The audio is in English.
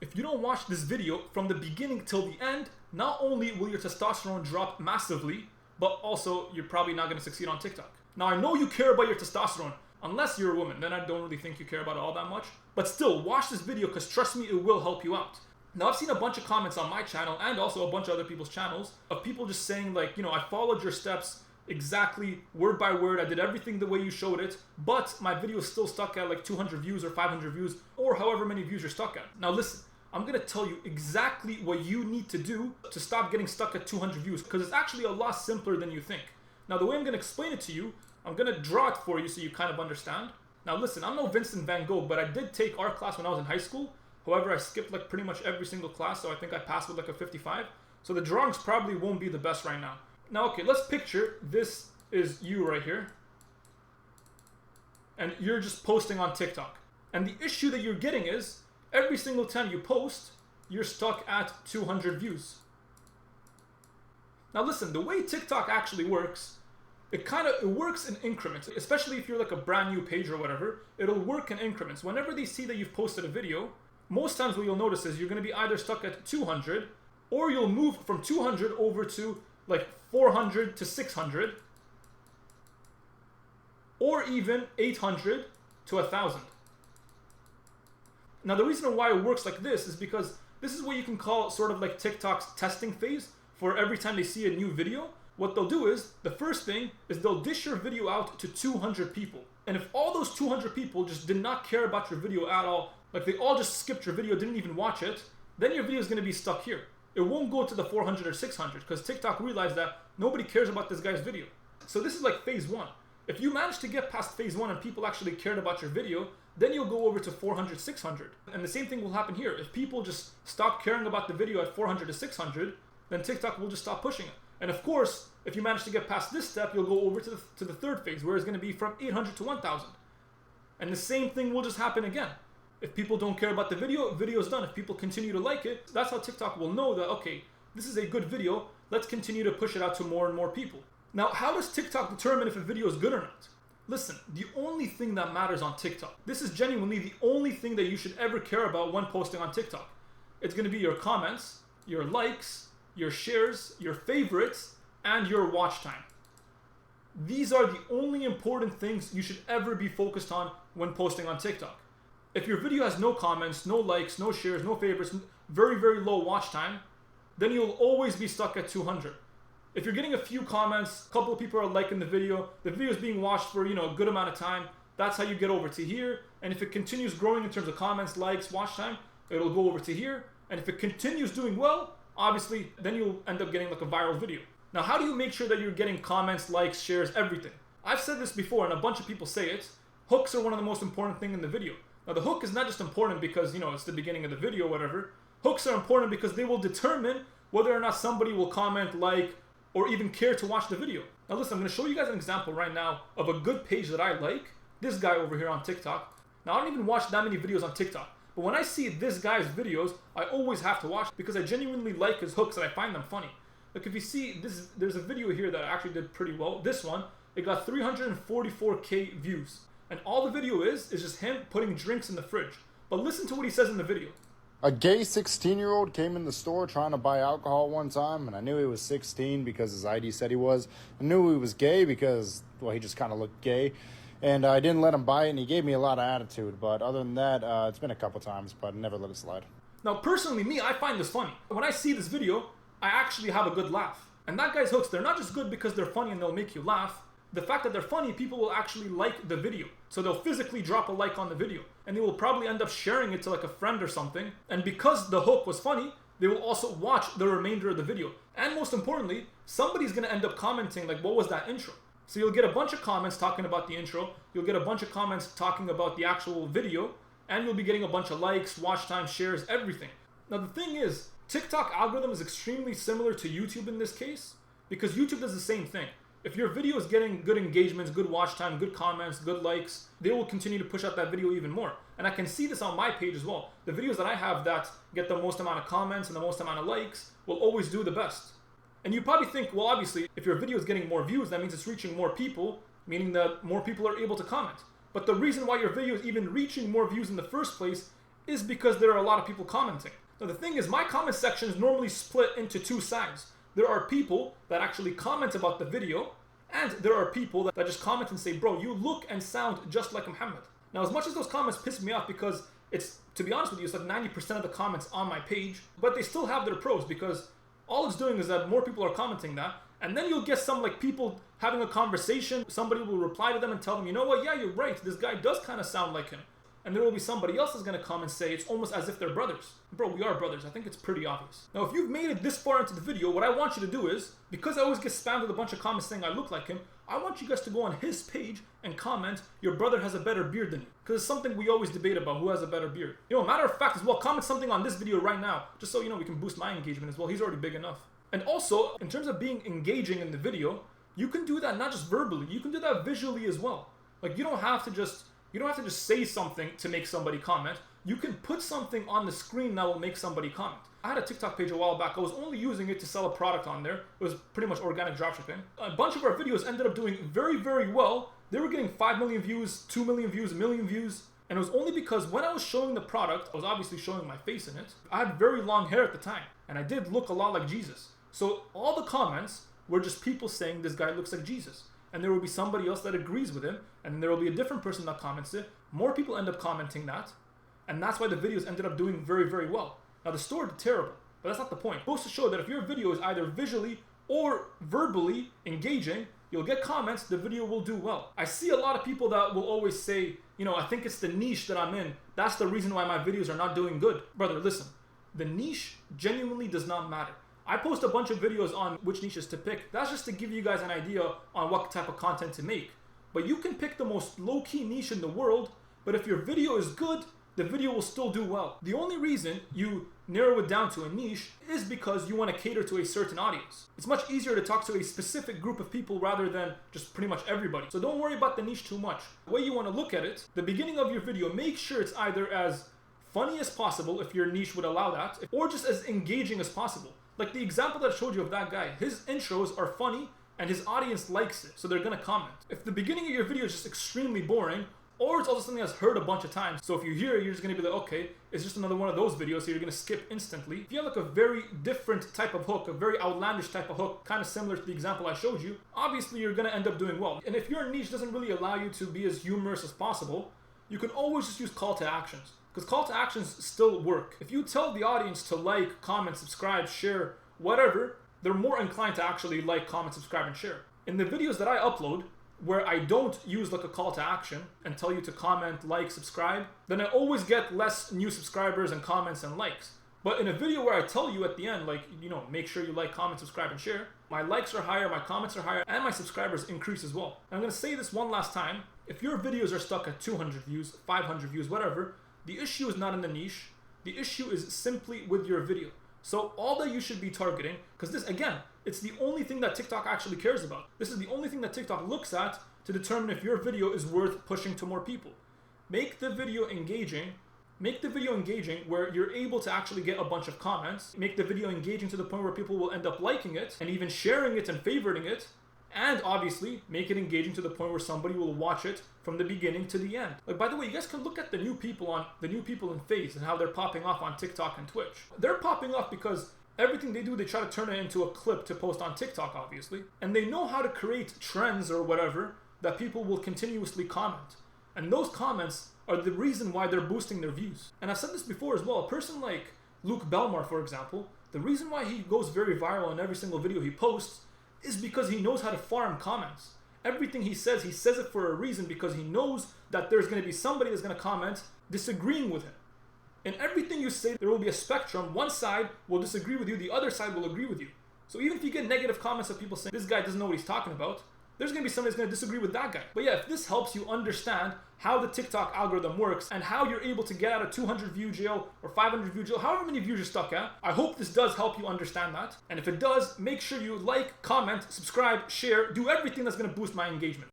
If you don't watch this video from the beginning till the end, not only will your testosterone drop massively, but also you're probably not going to succeed on TikTok. Now I know you care about your testosterone, unless you're a woman, then I don't really think you care about it all that much. But still, watch this video because trust me, it will help you out. Now I've seen a bunch of comments on my channel and also a bunch of other people's channels of people just saying like, you know, I followed your steps exactly word by word. I did everything the way you showed it, but my video is still stuck at like 200 views or 500 views or however many views you're stuck at. Now listen, I'm going to tell you exactly what you need to do to stop getting stuck at 200 views because it's actually a lot simpler than you think. Now the way I'm going to explain it to you, I'm going to draw it for you so you kind of understand. Now listen, I'm no Vincent van Gogh, but I did take art class when I was in high school. However, I skipped like pretty much every single class, so I think I passed with like a 55. So the drawings probably won't be the best right now. Now, okay, let's picture this is you right here. And you're just posting on TikTok. And the issue that you're getting is, every single time you post, you're stuck at 200 views. Now listen, the way TikTok actually works, it works in increments, especially if you're like a brand new page or whatever, it'll work in increments. Whenever they see that you've posted a video, most times what you'll notice is you're going to be either stuck at 200 or you'll move from 200 over to like 400 to 600 or even 800 to 1,000. Now the reason why it works like this is because this is what you can call sort of like TikTok's testing phase for every time they see a new video. What they'll do is, the first thing is they'll dish your video out to 200 people. And if all those 200 people just did not care about your video at all, like they all just skipped your video, didn't even watch it, then your video is going to be stuck here. It won't go to the 400 or 600 because TikTok realized that nobody cares about this guy's video. So this is like phase one. If you manage to get past phase one and people actually cared about your video, then you'll go over to 400, 600. And the same thing will happen here. If people just stop caring about the video at 400 to 600, then TikTok will just stop pushing it. And of course, if you manage to get past this step, you'll go over to the third phase, where it's going to be from 800 to 1,000. And the same thing will just happen again. If people don't care about the video, video's done. If people continue to like it, that's how TikTok will know that, okay, this is a good video, let's continue to push it out to more and more people. Now, how does TikTok determine if a video is good or not? Listen, the only thing that matters on TikTok, this is genuinely the only thing that you should ever care about when posting on TikTok. It's going to be your comments, your likes, your shares, your favorites, and your watch time. These are the only important things you should ever be focused on when posting on TikTok. If your video has no comments, no likes, no shares, no favorites, very, very low watch time, then you'll always be stuck at 200. If you're getting a few comments, a couple of people are liking the video is being watched for, a good amount of time, that's how you get over to here. And if it continues growing in terms of comments, likes, watch time, it'll go over to here. And if it continues doing well, obviously, then you'll end up getting like a viral video. Now, how do you make sure that you're getting comments, likes, shares, everything? I've said this before and a bunch of people say it. Hooks are one of the most important things in the video. Now, the hook is not just important because, it's the beginning of the video or whatever. Hooks are important because they will determine whether or not somebody will comment, like, or even care to watch the video. Now listen, I'm going to show you guys an example right now of a good page that I like. This guy over here on TikTok. Now I don't even watch that many videos on TikTok, but when I see this guy's videos, I always have to watch because I genuinely like his hooks and I find them funny. Like if you see, there's a video here that I actually did pretty well. This one, it got 344k views. And all the video is just him putting drinks in the fridge. But listen to what he says in the video. A gay 16-year-old came in the store trying to buy alcohol one time, and I knew he was 16 because his ID said he was. I knew he was gay because, well, he just kind of looked gay. And I didn't let him buy it, and he gave me a lot of attitude. But other than that, it's been a couple times, but I never let it slide. Now, personally, me, I find this funny. When I see this video, I actually have a good laugh. And that guy's hooks, they're not just good because they're funny and they'll make you laugh. The fact that they're funny, people will actually like the video. So they'll physically drop a like on the video. And they will probably end up sharing it to like a friend or something. And because the hook was funny, they will also watch the remainder of the video. And most importantly, somebody's going to end up commenting like, what was that intro? So you'll get a bunch of comments talking about the intro. You'll get a bunch of comments talking about the actual video. And you'll be getting a bunch of likes, watch time, shares, everything. Now the thing is, TikTok algorithm is extremely similar to YouTube in this case. Because YouTube does the same thing. If your video is getting good engagements, good watch time, good comments, good likes, they will continue to push out that video even more. And I can see this on my page as well. The videos that I have that get the most amount of comments and the most amount of likes will always do the best. And you probably think, well, obviously, if your video is getting more views, that means it's reaching more people, meaning that more people are able to comment. But the reason why your video is even reaching more views in the first place is because there are a lot of people commenting. Now the thing is, my comment section is normally split into two sides. There are people that actually comment about the video, and there are people that just comment and say, bro, you look and sound just like Muhammad. Now as much as those comments piss me off because it's, to be honest with you, it's like 90% of the comments on my page, but they still have their pros because all it's doing is that more people are commenting that, and then you'll get some like people having a conversation, somebody will reply to them and tell them, you know what, yeah, you're right, this guy does kind of sound like him. And there will be somebody else that's going to come and say it's almost as if they're brothers. Bro, we are brothers. I think it's pretty obvious. Now, if you've made it this far into the video, what I want you to do is, because I always get spammed with a bunch of comments saying I look like him, I want you guys to go on his page and comment, your brother has a better beard than you. Because it's something we always debate about, who has a better beard. You know, matter of fact as well, comment something on this video right now, just so you know we can boost my engagement as well. He's already big enough. And also, in terms of being engaging in the video, you can do that not just verbally, you can do that visually as well. Like, you don't have to just say something to make somebody comment. You can put something on the screen that will make somebody comment. I had a TikTok page a while back. I was only using it to sell a product on there. It was pretty much organic dropshipping. A bunch of our videos ended up doing very, very well. They were getting 5 million views, 2 million views, 1 million views. And it was only because when I was showing the product, I was obviously showing my face in it. I had very long hair at the time, and I did look a lot like Jesus. So all the comments were just people saying this guy looks like Jesus. And there will be somebody else that agrees with him, and then there will be a different person that comments it. More people end up commenting that, and that's why the videos ended up doing very, very well. Now the store did terrible, but that's not the point. It goes to show that if your video is either visually or verbally engaging, you'll get comments, the video will do well. I see a lot of people that will always say, you know, I think it's the niche that I'm in. That's the reason why my videos are not doing good. Brother, listen, the niche genuinely does not matter. I post a bunch of videos on which niches to pick. That's just to give you guys an idea on what type of content to make. But you can pick the most low-key niche in the world, but if your video is good, the video will still do well. The only reason you narrow it down to a niche is because you want to cater to a certain audience. It's much easier to talk to a specific group of people rather than just pretty much everybody. So don't worry about the niche too much. The way you want to look at it, the beginning of your video, make sure it's either as funny as possible, if your niche would allow that, or just as engaging as possible. Like the example that I showed you of that guy, his intros are funny and his audience likes it, so they're gonna comment. If the beginning of your video is just extremely boring, or it's also something that's heard a bunch of times, so if you hear it, you're just gonna be like, okay, it's just another one of those videos, so you're gonna skip instantly. If you have like a very different type of hook, a very outlandish type of hook, kind of similar to the example I showed you, obviously you're gonna end up doing well. And if your niche doesn't really allow you to be as humorous as possible, you can always just use call to actions. Because call to actions still work. If you tell the audience to like, comment, subscribe, share, whatever, they're more inclined to actually like, comment, subscribe, and share. In the videos that I upload, where I don't use like a call to action and tell you to comment, like, subscribe, then I always get less new subscribers and comments and likes. But in a video where I tell you at the end, like, you know, make sure you like, comment, subscribe, and share, my likes are higher, my comments are higher, and my subscribers increase as well. And I'm gonna say this one last time, if your videos are stuck at 200 views, 500 views, whatever, the issue is not in the niche, the issue is simply with your video. So all that you should be targeting, because this, again, it's the only thing that TikTok actually cares about. This is the only thing that TikTok looks at to determine if your video is worth pushing to more people. Make the video engaging. Make the video engaging where you're able to actually get a bunch of comments. Make the video engaging to the point where people will end up liking it and even sharing it and favoriting it. And obviously, make it engaging to the point where somebody will watch it from the beginning to the end. Like, by the way, you guys can look at the new people in FaZe and how they're popping off on TikTok and Twitch. They're popping off because everything they do, they try to turn it into a clip to post on TikTok, obviously. And they know how to create trends or whatever that people will continuously comment. And those comments are the reason why they're boosting their views. And I've said this before as well. A person like Luke Belmar, for example, the reason why he goes very viral in every single video he posts is because he knows how to farm comments. Everything he says it for a reason, because he knows that there's going to be somebody that's going to comment disagreeing with him. In everything you say, there will be a spectrum. One side will disagree with you, the other side will agree with you. So even if you get negative comments of people saying, this guy doesn't know what he's talking about, there's going to be somebody that's going to disagree with that guy. But yeah, if this helps you understand how the TikTok algorithm works and how you're able to get out of 200 view jail or 500 view jail, however many views you're stuck at, I hope this does help you understand that. And if it does, make sure you like, comment, subscribe, share, do everything that's going to boost my engagement.